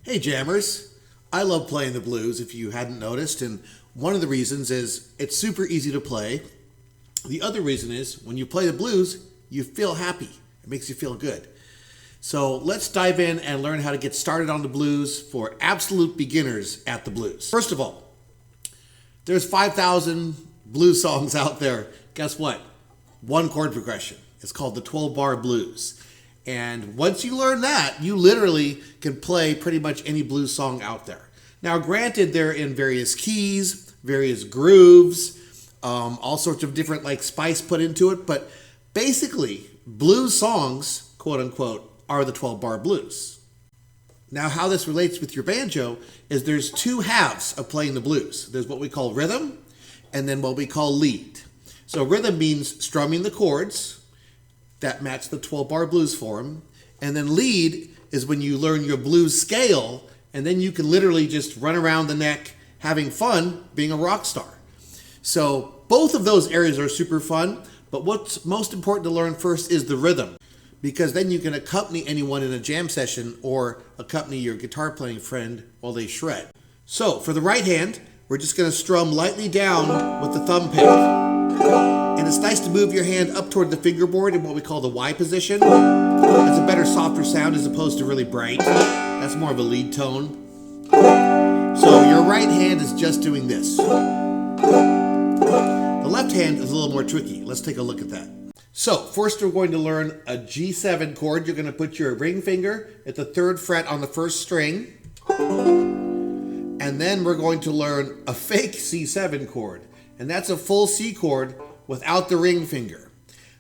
Hey jammers, I love playing the blues if you hadn't noticed, and one of the reasons is it's super easy to play. The other reason is when you play the blues, you feel happy. It makes you feel good. So let's dive in and learn how to get started on the blues for absolute beginners at the blues. First of all, there's 5,000 blues songs out there. Guess what? One chord progression. It's called the 12-bar blues. And once you learn that, you literally can play pretty much any blues song out there. Now, granted, they're in various keys, various grooves, all sorts of different like spice put into it. But basically, blues songs, quote unquote, are the 12-bar blues. Now, how this relates with your banjo is there's two halves of playing the blues. There's what we call rhythm and then what we call lead. So rhythm means strumming the chords that match the 12-bar blues form. And then lead is when you learn your blues scale, and then you can literally just run around the neck having fun being a rock star. So both of those areas are super fun, but what's most important to learn first is the rhythm, because then you can accompany anyone in a jam session or accompany your guitar playing friend while they shred. So for the right hand, we're just going to strum lightly down with the thumb pick. And it's nice to move your hand up toward the fingerboard in what we call the Y position. That's a better, softer sound as opposed to really bright. That's more of a lead tone. So your right hand is just doing this. The left hand is a little more tricky. Let's take a look at that. So first we're going to learn a G7 chord. You're going to put your ring finger at the 3rd fret on the 1st string. And then we're going to learn a fake C7 chord. And that's a full C chord without the ring finger.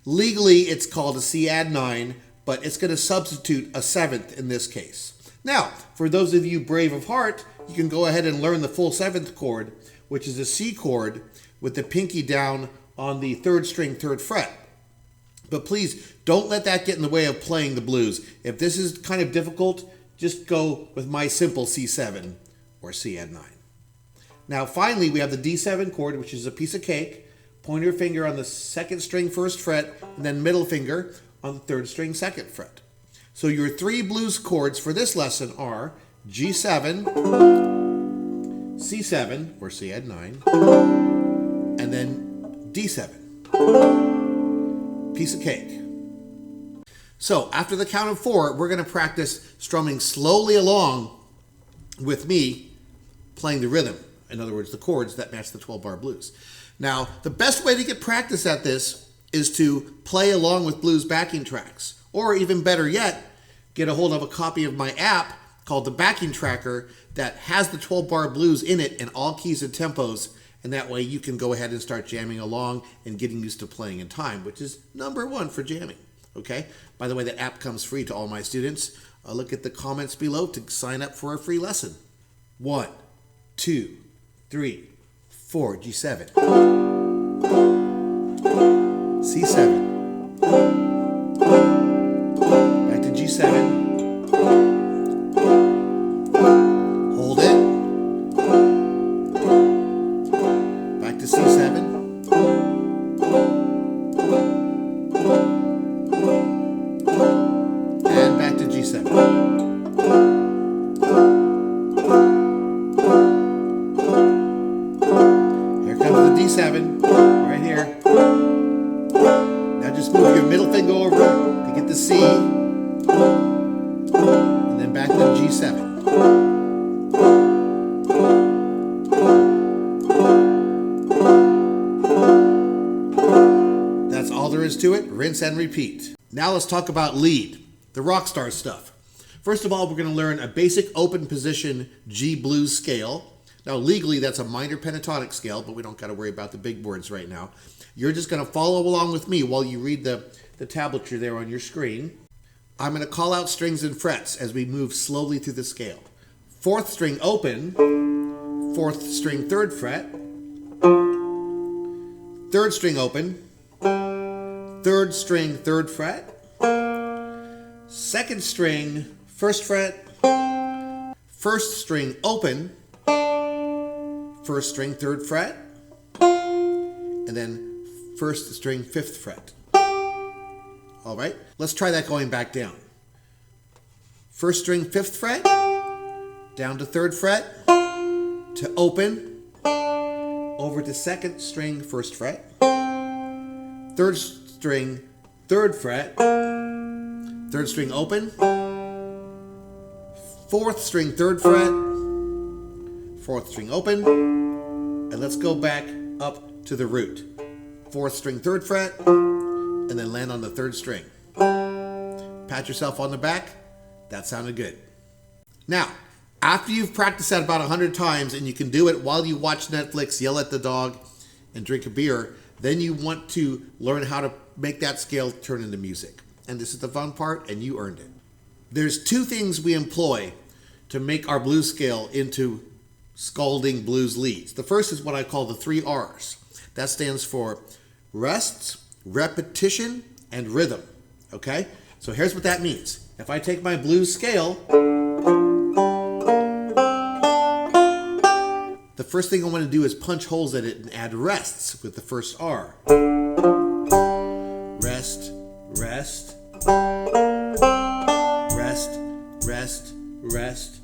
Legally, it's called a C add 9, but it's going to substitute a 7th in this case. Now, for those of you brave of heart, you can go ahead and learn the full 7th chord, which is a C chord with the pinky down on the 3rd string, 3rd fret. But please, don't let that get in the way of playing the blues. If this is kind of difficult, just go with my simple C7 or C add 9. Now, finally, we have the D7 chord, which is a piece of cake. Pointer finger on the 2nd string, 1st fret, and then middle finger on the 3rd string, 2nd fret. So your 3 blues chords for this lesson are G7, C7, or C add 9, and then D7. Piece of cake. So after the count of 4, we're going to practice strumming slowly along with me playing the rhythm. In other words, the chords that match the 12-bar blues. Now, the best way to get practice at this is to play along with blues backing tracks. Or even better yet, get a hold of a copy of my app called the Backing Tracker that has the 12-bar blues in it in all keys and tempos. And that way you can go ahead and start jamming along and getting used to playing in time, which is number 1 for jamming. Okay? By the way, that app comes free to all my students. Look at the comments below to sign up for a free lesson. 1, 2, 3, 4, G7, C7, back to G7, hold it, back to C7, and back to G7. D7 right here. Now just move your middle finger over to get the C, and then back to G7. That's all there is to it. Rinse and repeat. Now let's talk about lead, the rock star stuff. First of all, we're going to learn a basic open position G blues scale. Now, legally, that's a minor pentatonic scale, but we don't got to worry about the big words right now. You're just going to follow along with me while you read the tablature there on your screen. I'm going to call out strings and frets as we move slowly through the scale. 4th string open, 4th string 3rd fret, 3rd string open, 3rd string 3rd fret, 2nd string 1st fret, 1st string open, 1st string 3rd fret, and then 1st string 5th fret. All right, let's try that going back down. 1st string 5th fret, down to 3rd fret, to open, over to 2nd string, 1st fret, 3rd string, 3rd fret, 3rd string open, 4th string, 3rd fret, 4th string open, and let's go back up to the root. 4th string, 3rd fret, and then land on the 3rd string. Pat yourself on the back. That sounded good. Now, after you've practiced that about 100 times and you can do it while you watch Netflix, yell at the dog, and drink a beer, then you want to learn how to make that scale turn into music. And this is the fun part, and you earned it. There's 2 things we employ to make our blues scale into scalding blues leads. The first is what I call the 3 R's. That stands for rest, repetition, and rhythm. Okay? So here's what that means. If I take my blues scale, the first thing I want to do is punch holes in it and add rests with the first R. Rest, rest, rest, rest, rest.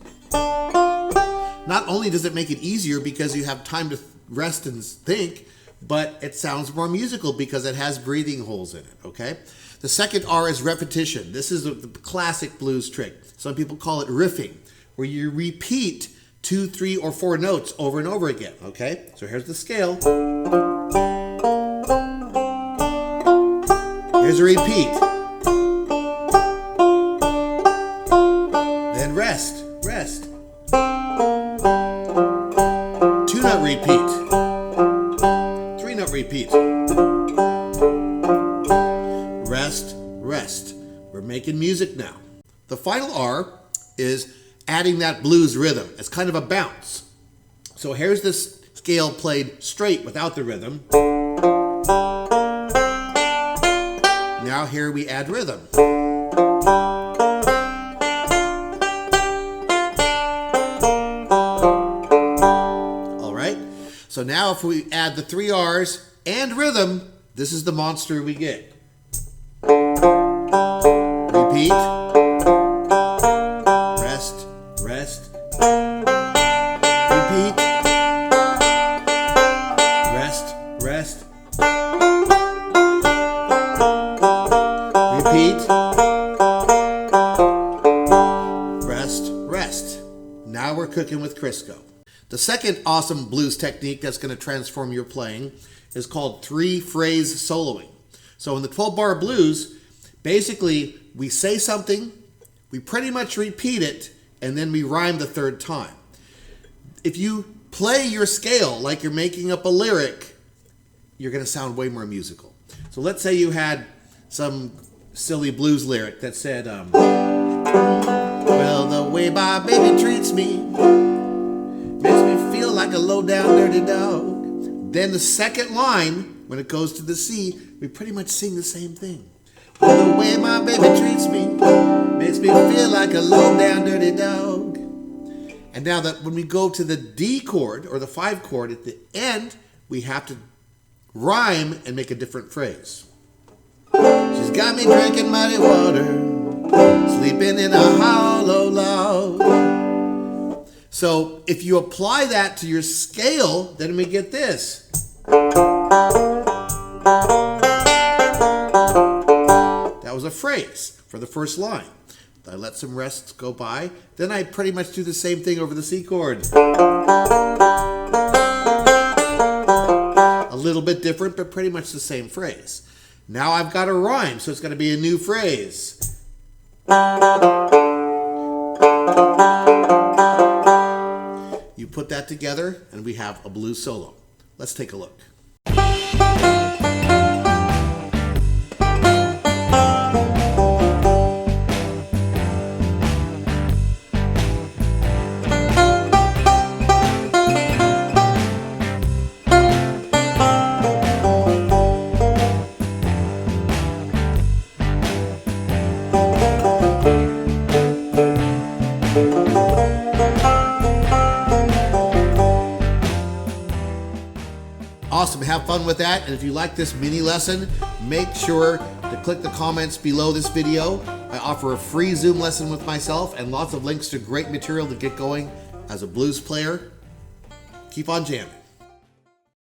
Not only does it make it easier because you have time to rest and think, but it sounds more musical because it has breathing holes in it, okay? The second R is repetition. This is the classic blues trick. Some people call it riffing, where you repeat 2, 3, or 4 notes over and over again, okay? So here's the scale. Here's a repeat. Then rest, rest. 2-note repeat. 3-note repeat. Rest, rest. We're making music now. The final R is adding that blues rhythm. It's kind of a bounce. So here's this scale played straight without the rhythm. Now here we add rhythm. All right. So now if we add the 3 R's and rhythm, this is the monster we get. Repeat. Rest, rest. Repeat. Rest, rest. Repeat. Rest, rest. Now we're cooking with Crisco. The second awesome blues technique that's going to transform your playing is called 3-phrase soloing. So in the 12-bar blues, basically we say something, we pretty much repeat it, and then we rhyme the 3rd time. If you play your scale like you're making up a lyric, you're going to sound way more musical. So let's say you had some silly blues lyric that said, well, the way my baby treats me makes me feel like a low-down dirty dog. Then the second line, when it goes to the C, we pretty much sing the same thing. Well, the way my baby treats me makes me feel like a low-down dirty dog. And now that when we go to the D chord or the 5 chord at the end, we have to rhyme and make a different phrase. She's got me drinking muddy water, sleeping in a hollow log. So if you apply that to your scale, then we get this. That was a phrase for the first line. I let some rests go by. Then I pretty much do the same thing over the C chord. A little bit different, but pretty much the same phrase. Now I've got a rhyme, so it's going to be a new phrase. You put that together, and we have a blues solo. Let's take a look. Awesome, have fun with that. And if you like this mini lesson, make sure to click the comments below this video. I offer a free Zoom lesson with myself and lots of links to great material to get going as a blues player. Keep on jamming.